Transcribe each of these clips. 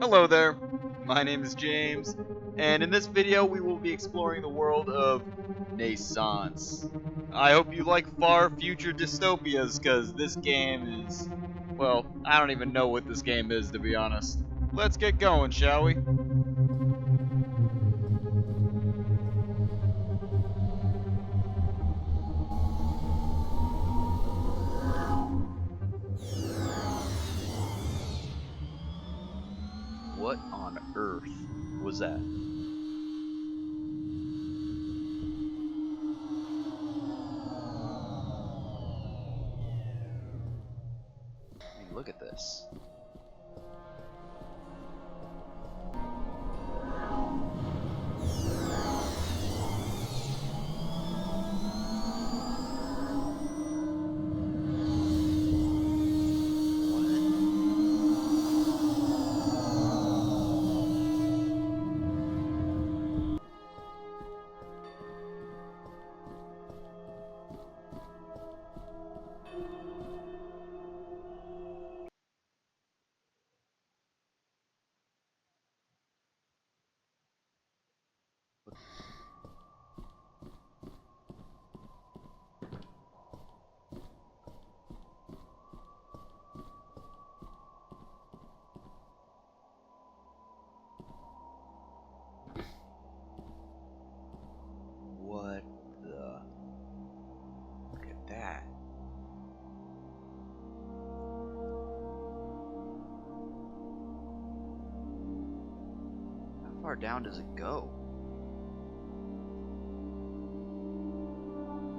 Hello there, my name is James, and in this video we will be exploring the world of NaissancE. I hope you like far future dystopias, cause this game is, well, I don't even know what this game is, to be honest. Let's get going, shall we? What on earth was that? I mean, look at this. What the? Look at that. How far down does it go?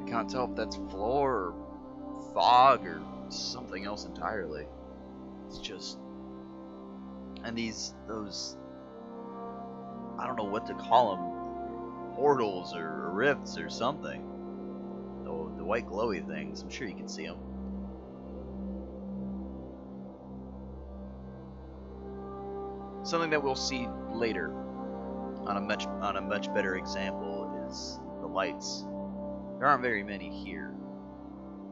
I can't tell if that's floor or fog or something else entirely. It's just, and those, I don't know what to call them, portals or rifts or something. The white glowy things, I'm sure you can see them. Something that we'll see later on a much better example is the lights. There aren't very many here,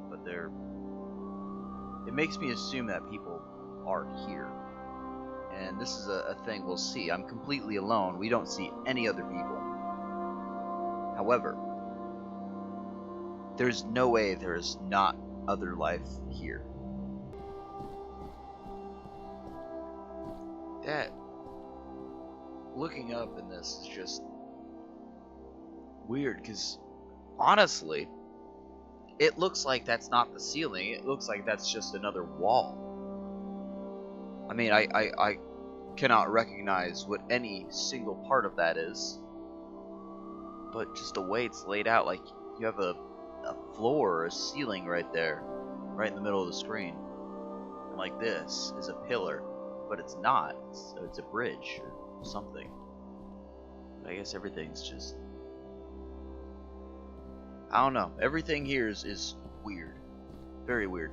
but it makes me assume that people are here. And this is a thing we'll see. I'm completely alone. We don't see any other people. However, there's no way there is not other life here. That, looking up in this is just weird, because honestly, it looks like that's not the ceiling. It looks like that's just another wall. I mean, I cannot recognize what any single part of that is, but just the way it's laid out, like you have a floor or a ceiling right there, right in the middle of the screen, and like this is a pillar, but it's not. It's a bridge or something. But I guess everything's just, I don't know. Everything here is weird, very weird.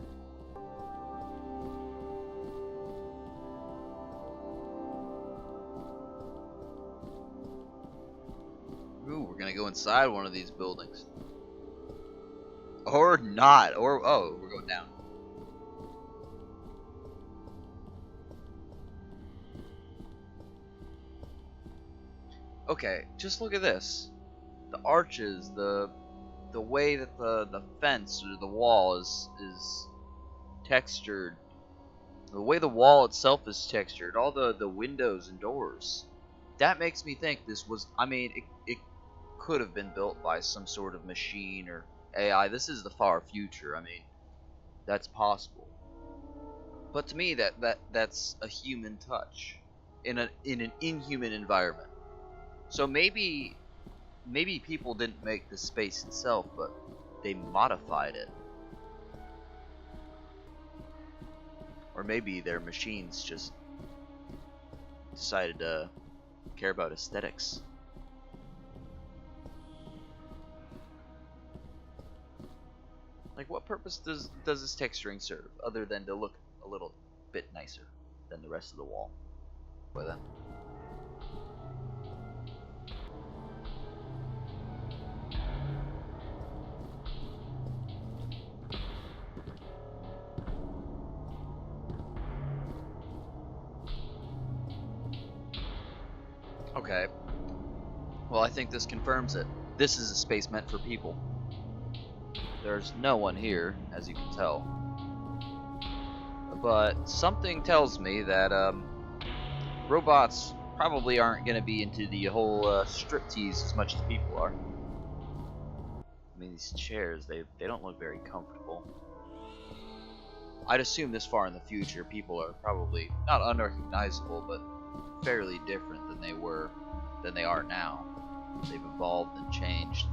Ooh, we're gonna go inside one of these buildings. Or not. Or, oh, we're going down. Okay, just look at this. The arches, the way that the fence or the wall is textured. The way the wall itself is textured, all the windows and doors. That makes me think this was, I mean, it could have been built by some sort of machine or AI. This is the far future. I mean, that's possible. But to me, that's a human touch in an inhuman environment. So maybe people didn't make the space itself, but they modified it. Or maybe their machines just decided to care about aesthetics. Like, what purpose does this texturing serve, other than to look a little bit nicer than the rest of the wall? By then. Okay. Well, I think this confirms it. This is a space meant for people. There's no one here, as you can tell. But something tells me that robots probably aren't going to be into the whole striptease as much as people are. I mean, these chairs, they don't look very comfortable. I'd assume this far in the future, people are probably not unrecognizable, but fairly different than they are now. They've evolved and changed.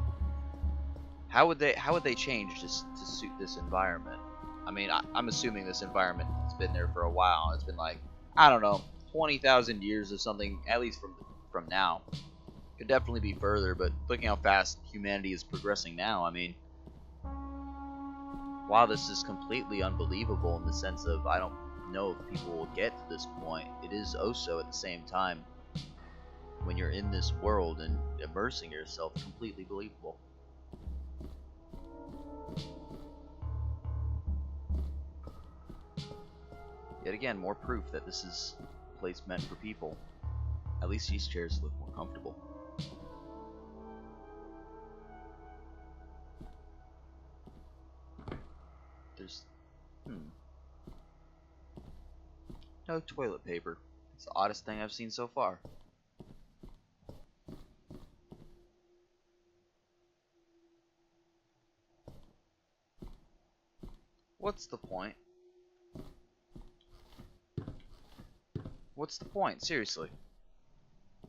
How would they change to suit this environment? I mean, I'm assuming this environment has been there for a while. It's been like, I don't know, 20,000 years or something, at least from now. Could definitely be further, but looking how fast humanity is progressing now, I mean, while this is completely unbelievable in the sense of I don't know if people will get to this point, it is also at the same time, when you're in this world and immersing yourself, completely believable. Yet again, more proof that this is a place meant for people. At least these chairs look more comfortable. There's... no toilet paper. It's the oddest thing I've seen so far. What's the point? What's the point? Seriously.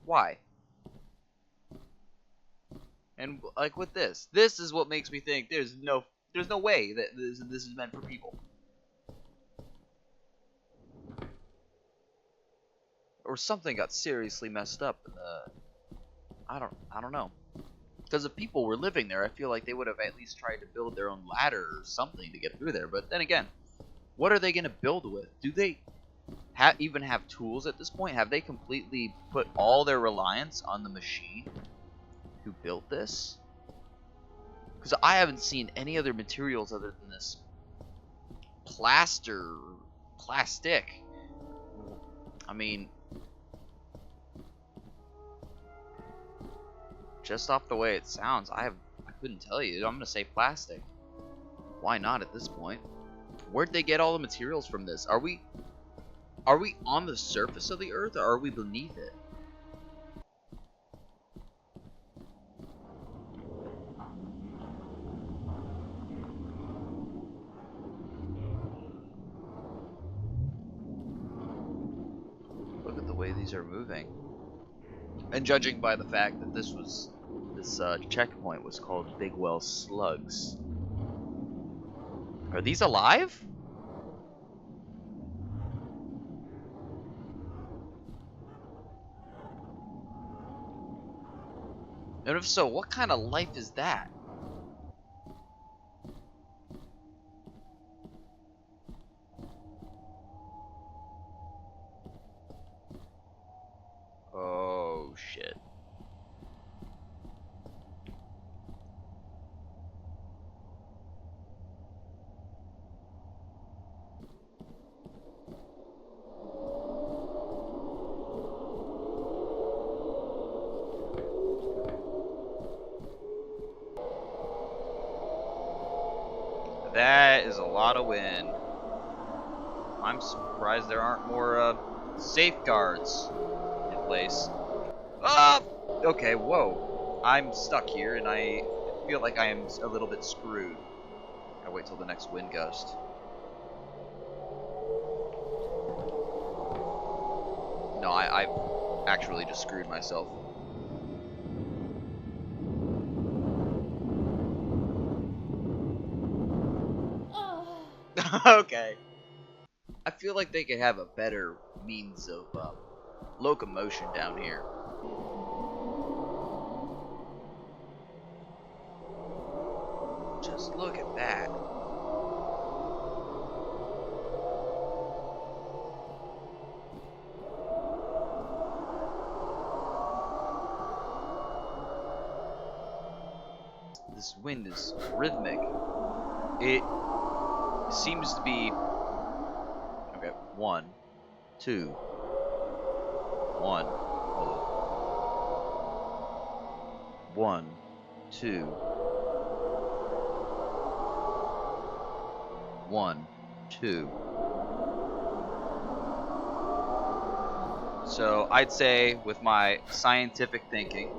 Why? And like with this is what makes me think there's no way that this is meant for people. Or something got seriously messed up. I don't know. Because if people were living there, I feel like they would have at least tried to build their own ladder or something to get through there. But then again, what are they going to build with? Do they even have tools at this point? Have they completely put all their reliance on the machine who built this? Because I haven't seen any other materials other than this plastic. I mean, just off the way it sounds, I couldn't tell you. I'm gonna say plastic. Why not at this point? Where'd they get all the materials from this? Are we on the surface of the Earth, or are we beneath it? Look at the way these are moving. And judging by the fact that this checkpoint was called Bigwell Slugs. Are these alive? And if so, what kind of life is that? Oh, shit. That is a lot of wind. I'm surprised there aren't more safeguards in place. Ah! Okay, whoa. I'm stuck here, and I feel like I am a little bit screwed. I'll wait till the next wind gust. No, I actually just screwed myself. Okay. I feel like they could have a better means of locomotion down here. Just look at that. This wind is rhythmic. It seems to be... Okay, 1, 2, 1. Hold on. 1, 2. 1, 2. So I'd say with my scientific thinking,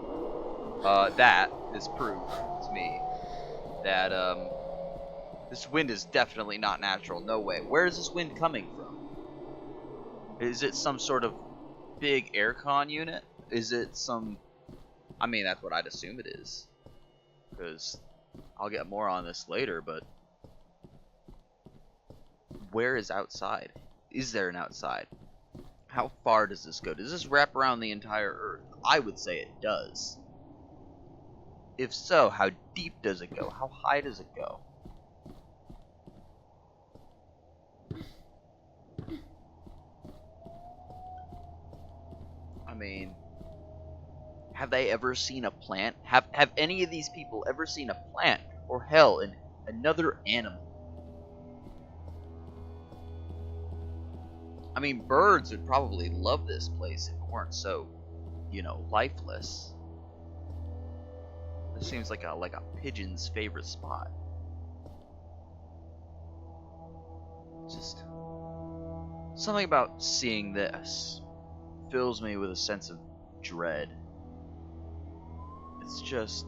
that is proof to me that this wind is definitely not natural. No way. Where is this wind coming from? Is it some sort of big aircon unit? Is it some... I mean, that's what I'd assume it is. Because I'll get more on this later, but... where is outside? Is there an outside? How far does this go? Does this wrap around the entire Earth? I would say it does. If so, how deep does it go? How high does it go? I mean, have they ever seen a plant? Have any of these people ever seen a plant? Or hell, another animal? I mean, birds would probably love this place if it weren't so, you know, lifeless. This seems like a pigeon's favorite spot. Just something about seeing this fills me with a sense of dread. It's just...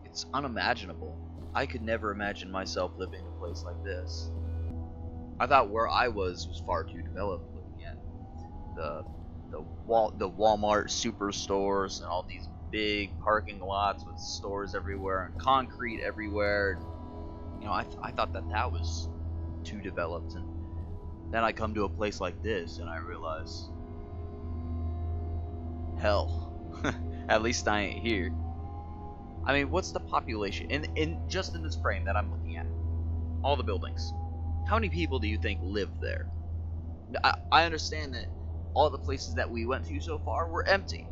it's unimaginable. I could never imagine myself living in a place like this. I thought where I was far too developed, looking at the Walmart superstores and all these big parking lots with stores everywhere and concrete everywhere. You know, I thought that was too developed, and then I come to a place like this and I realize, hell, at least I ain't here. I mean, what's the population in just in this frame that I'm looking at? All the buildings. How many people do you think live there? I understand that all the places that we went to so far were empty,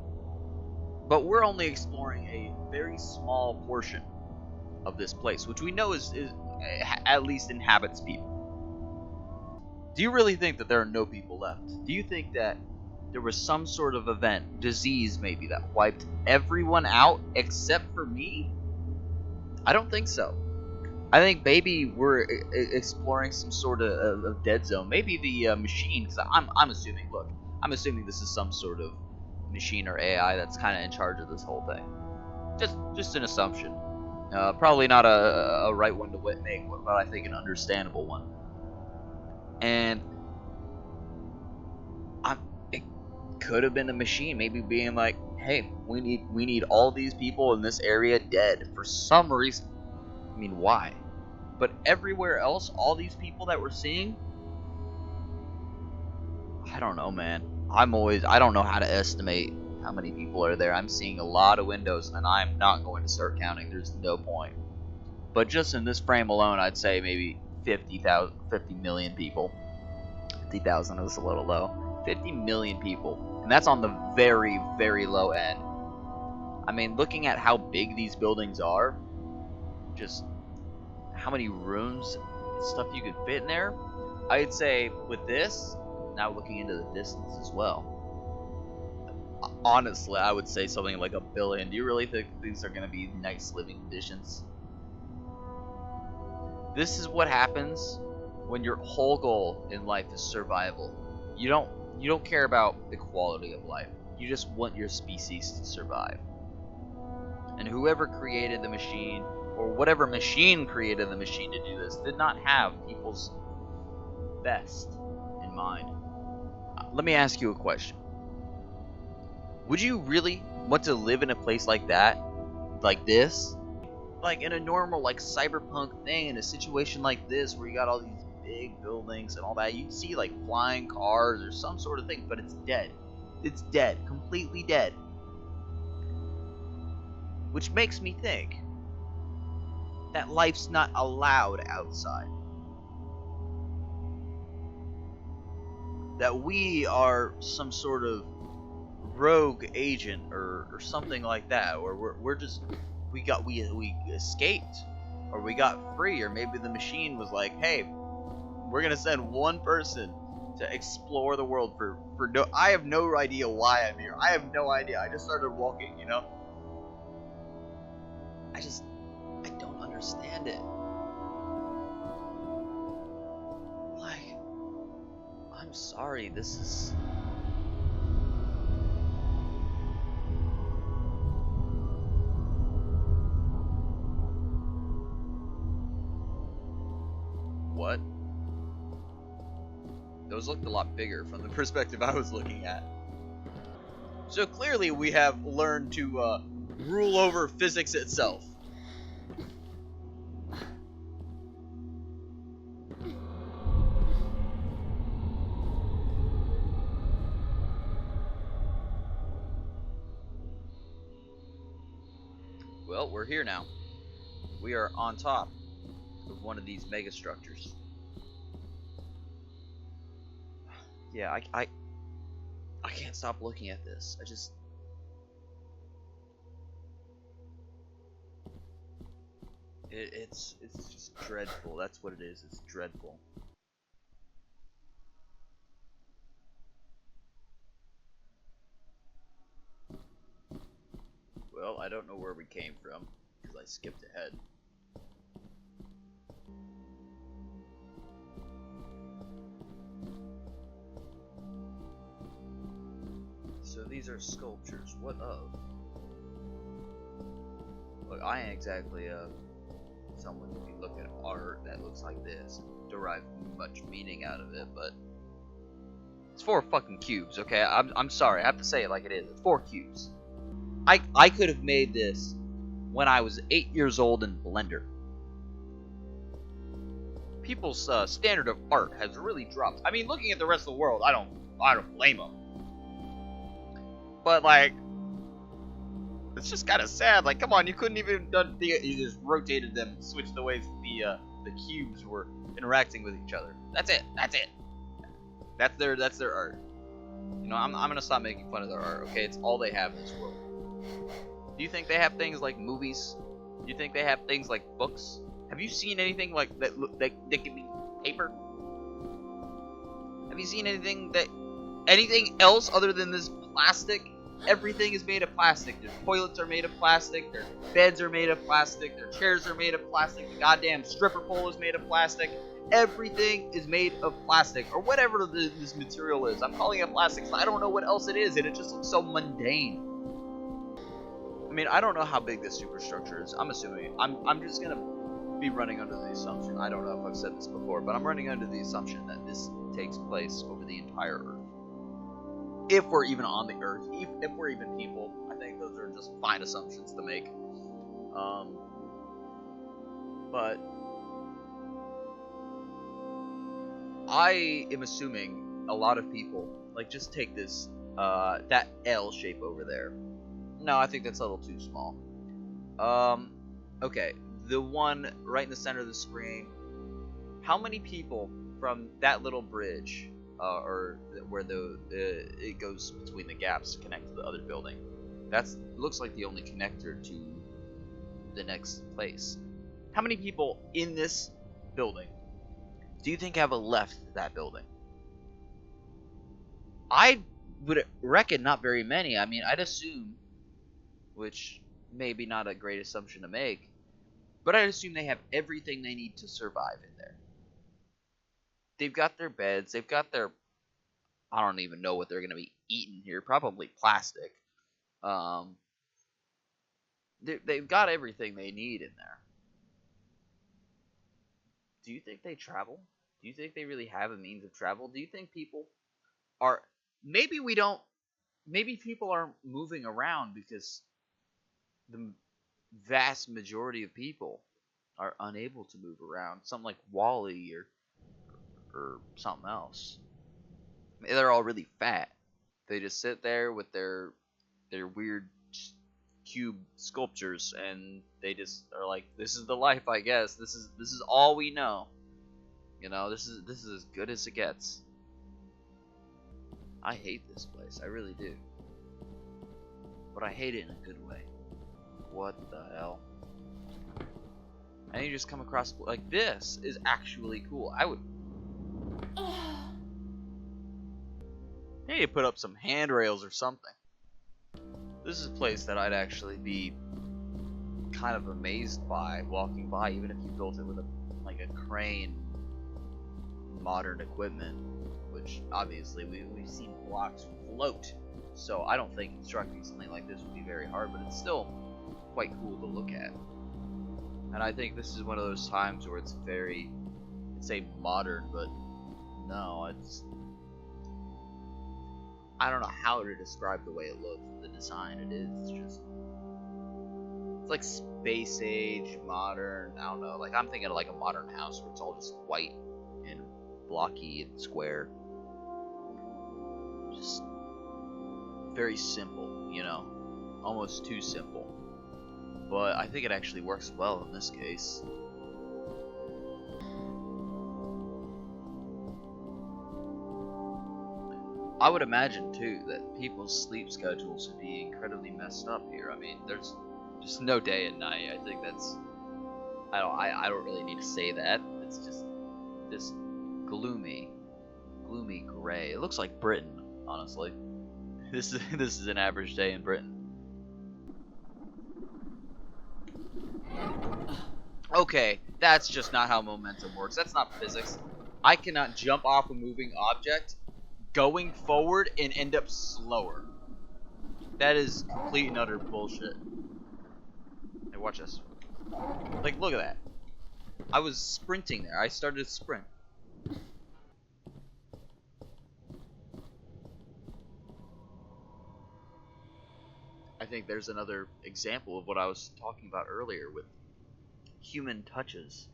but we're only exploring a very small portion of this place, which we know is at least inhabits people. Do you really think that there are no people left? Do you think that there was some sort of event, disease maybe, that wiped everyone out except for me? I don't think so. I think maybe we're exploring some sort of dead zone. Maybe the machine, because I'm assuming, look, I'm assuming this is some sort of machine or AI that's kind of in charge of this whole thing. Just an assumption. Probably not a right one to make, but I think an understandable one. And it could have been the machine, maybe being like, hey, we need all these people in this area dead for some reason. I mean, why? But everywhere else, all these people that we're seeing, I don't know, man. I don't know how to estimate how many people are there. I'm seeing a lot of windows, and I'm not going to start counting. There's no point. But just in this frame alone, I'd say maybe 50 million people. 50,000 is a little low. 50 million people. And that's on the very, very low end. I mean, looking at how big these buildings are, just how many rooms and stuff you could fit in there, I'd say with this, now looking into the distance as well, honestly, I would say something like 1 billion. Do you really think these are going to be nice living conditions? This is what happens when your whole goal in life is survival. You don't care about the quality of life. You just want your species to survive. And whoever created the machine, or whatever machine created the machine to do this, did not have people's best in mind. Let me ask you a question. Would you really want to live in a place like that? Like this? Like in a normal, like, cyberpunk thing, in a situation like this where you got all these big buildings and all that, you'd see like flying cars or some sort of thing, but it's dead. It's dead. Completely dead. Which makes me think that life's not allowed outside. That we are some sort of rogue agent or something like that, or we're just we escaped, or we got free, or maybe the machine was like, hey, we're gonna send one person to explore the world for no. I have no idea why I'm here. I have no idea. I just started walking, you know. I don't understand it. Like, I'm sorry. This is. What? Those looked a lot bigger from the perspective I was looking at. So clearly we have learned to rule over physics itself. Well, we're here now. We are on top of one of these mega structures. Yeah, I can't stop looking at this. It's just dreadful. That's what it is. It's dreadful. Well, I don't know where we came from because I skipped ahead. So these are sculptures. What of? Look, I ain't exactly someone who can look at art that looks like this and derive much meaning out of it, but it's 4 fucking cubes, okay? I'm sorry, I have to say it like it is. It's 4 cubes. I could have made this when I was 8 years old in Blender. People's standard of art has really dropped. I mean, looking at the rest of the world, I don't blame them. But like, it's just kind of sad. Like, come on, you couldn't even done the. You just rotated them, switched the ways the cubes were interacting with each other. That's it. That's it. That's their art. You know, I'm gonna stop making fun of their art. Okay, it's all they have in this world. Do you think they have things like movies? Do you think they have things like books? Have you seen anything like that that can be paper? Have you seen anything else other than this plastic? Everything is made of plastic. Their toilets are made of plastic. Their beds are made of plastic. Their chairs are made of plastic. The goddamn stripper pole is made of plastic. Everything is made of plastic, or whatever this material is. I'm calling it plastic, so I don't know what else it is, and it just looks so mundane. I mean, I don't know how big this superstructure is. I'm assuming. I'm just gonna be running under the assumption. I don't know if I've said this before, but I'm running under the assumption that this takes place over the entire Earth. If we're even on the Earth, if we're even people, I think those are just fine assumptions to make. But I am assuming a lot of people, like, just take this, that L shape over there. No, I think that's a little too small. Okay, the one right in the center of the screen. How many people from that little bridge, or where it goes between the gaps to connect to the other building? Looks like the only connector to the next place. How many people in this building do you think have left that building? I would reckon not very many. I mean, I'd assume, which maybe not a great assumption to make, but I'd assume they have everything they need to survive in there. They've got their beds, they've got their, I don't even know what they're going to be eating here, probably plastic. They've got everything they need in there. Do you think they travel? Do you think they really have a means of travel? Do you think people are, maybe people aren't moving around because the vast majority of people are unable to move around. Something like Wall-E or something else. They're all really fat. They just sit there with their weird cube sculptures, and they just are like, this is the life, I guess. This is all we know. You know, this is as good as it gets. I hate this place, I really do. But I hate it in a good way. What the hell? And you just come across, like, this is actually cool. I would... They need to put up some handrails or something. This is a place that I'd actually be kind of amazed by walking by, even if you built it with like a crane, modern equipment, which obviously we've seen blocks float, so I don't think constructing something like this would be very hard, but it's still quite cool to look at. And I think this is one of those times where it's very, I'd say modern, but no, I don't know how to describe the way it looks, the design it is. It's like space age, modern, I don't know. Like, I'm thinking of like a modern house where it's all just white and blocky and square. Just very simple, you know? Almost too simple. But I think it actually works well in this case. I would imagine too that people's sleep schedules would be incredibly messed up here. I mean, there's just no day and night. I think that's I don't really need to say that. It's just this gloomy gray. It looks like Britain, honestly. This is an average day in Britain. Okay, that's just not how momentum works. That's not physics. I cannot jump off a moving object going forward and end up slower. That is complete and utter bullshit. Hey, watch this. Like, look at that. I was sprinting there. I started to sprint. I think there's another example of what I was talking about earlier with human touches.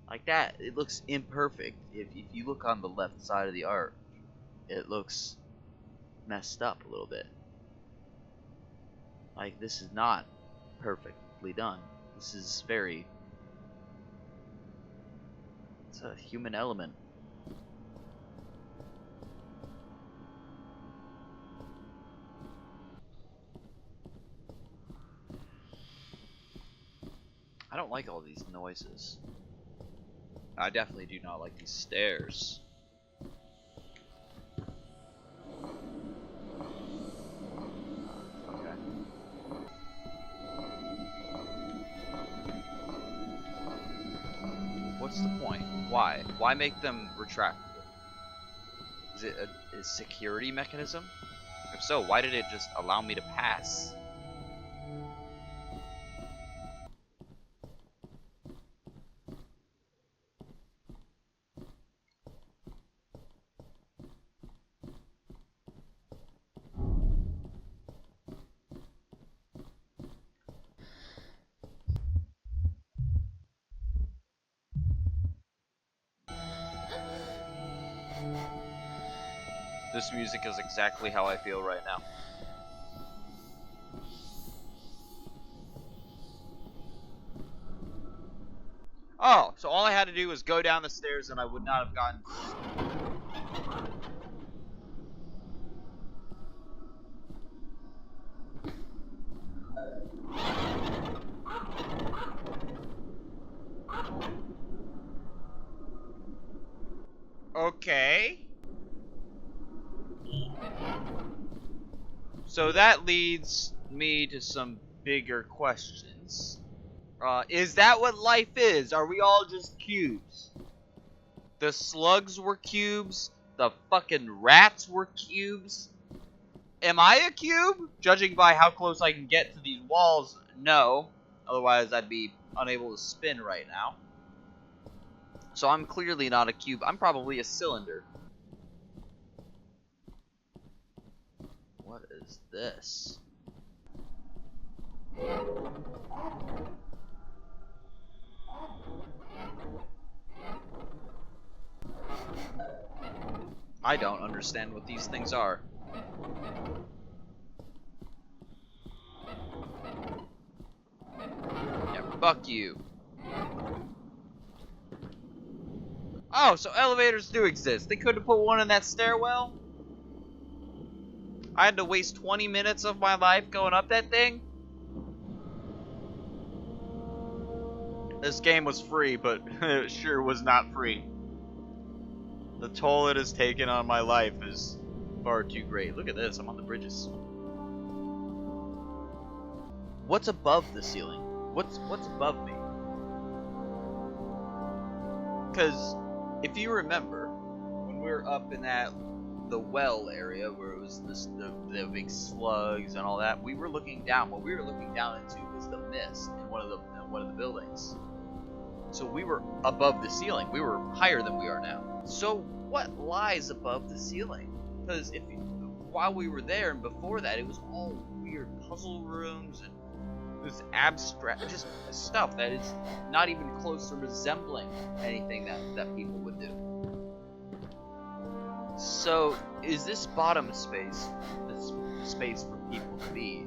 Like that, it looks imperfect. If you look on the left side of the art, it looks messed up a little bit. Like, this is not perfectly done. This is very... it's a human element. I don't like all these noises. I definitely do not like these stairs. Okay. What's the point? Why? Why make them retractable? Is it a security mechanism? If so, why did it just allow me to pass? This music is exactly how I feel right now. Oh, so all I had to do was go down the stairs and I would not have gotten... Okay. So that leads me to some bigger questions. Is that what life is? Are we all just cubes? The slugs were cubes. The fucking rats were cubes. Am I a cube? Judging by how close I can get to these walls, no. Otherwise, I'd be unable to spin right now. So I'm clearly not a cube. I'm probably a cylinder. What is this? I don't understand what these things are. Yeah, fuck you. Oh, so elevators do exist. They could have put one in that stairwell? I had to waste 20 minutes of my life going up that thing? This game was free, but it sure was not free. The toll it has taken on my life is Far too great. Look at this. I'm on the bridges. What's above the ceiling? What's above me? Because if you remember, when we were up in the well area where it was the big slugs and all that, we were looking down. What we were looking down into was the mist in one of the buildings. So we were above the ceiling. We were higher than we are now. So what lies above the ceiling? Because while we were there and before that, it was all weird puzzle rooms and this abstract, just stuff that is not even close to resembling anything that people would do. So, is this bottom space this space for people to be?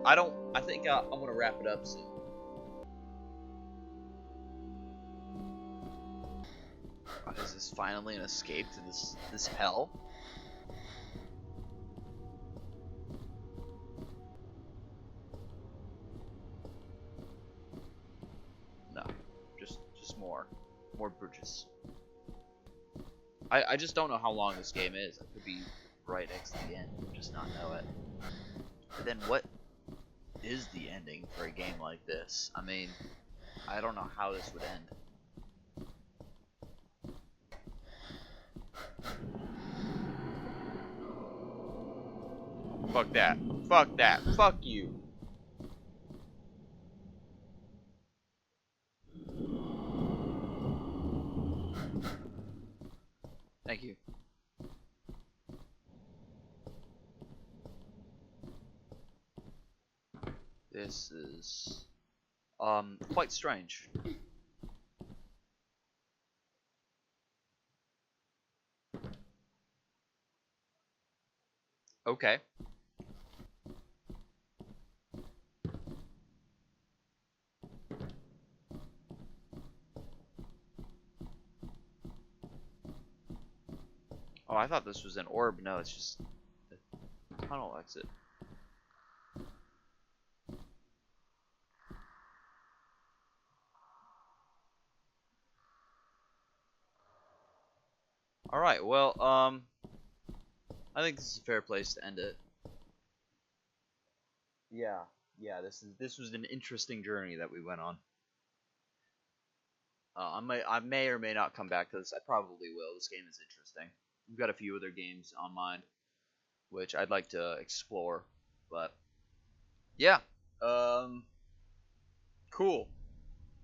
I think I'm gonna wrap it up soon. Is this finally an escape to this hell? No, just more bridges. I just don't know how long this game is. It could be right next to the end, just not know it. But then what is the ending for a game like this? I mean, I don't know how this would end. Fuck that. Fuck that. Fuck you. Thank you. This is quite strange. Okay. Oh, I thought this was an orb. No, it's just a tunnel exit. Alright, well, I think this is a fair place to end it. Yeah, this was an interesting journey that we went on. I may or may not come back to this. I probably will. This game is interesting. We've got a few other games on mind, which I'd like to explore. But yeah, cool.